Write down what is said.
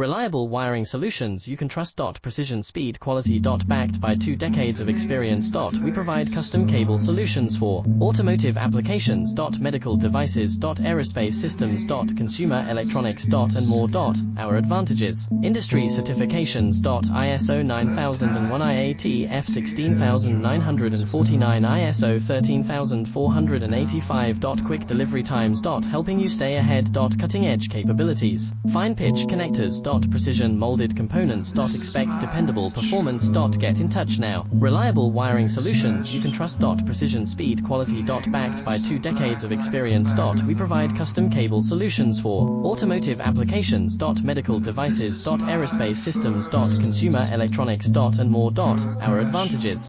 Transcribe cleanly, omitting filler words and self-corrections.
Reliable wiring solutions you can trust. Precision, speed, quality. Backed by 2 decades of experience. We provide custom cable solutions for automotive applications. Medical devices. Aerospace systems. Consumer electronics. And more. Our advantages: industry certifications. ISO 9001, IATF 16949, ISO 13485. Quick delivery times. Helping you stay ahead. Cutting edge capabilities: fine pitch connectors. Precision molded components. Expect dependable performance. Get in touch now. Reliable wiring solutions you can trust. Precision, speed, quality. Backed by 2 decades of experience. We provide custom cable solutions for automotive applications. Medical devices. Aerospace systems. Consumer electronics. And more. Our advantages: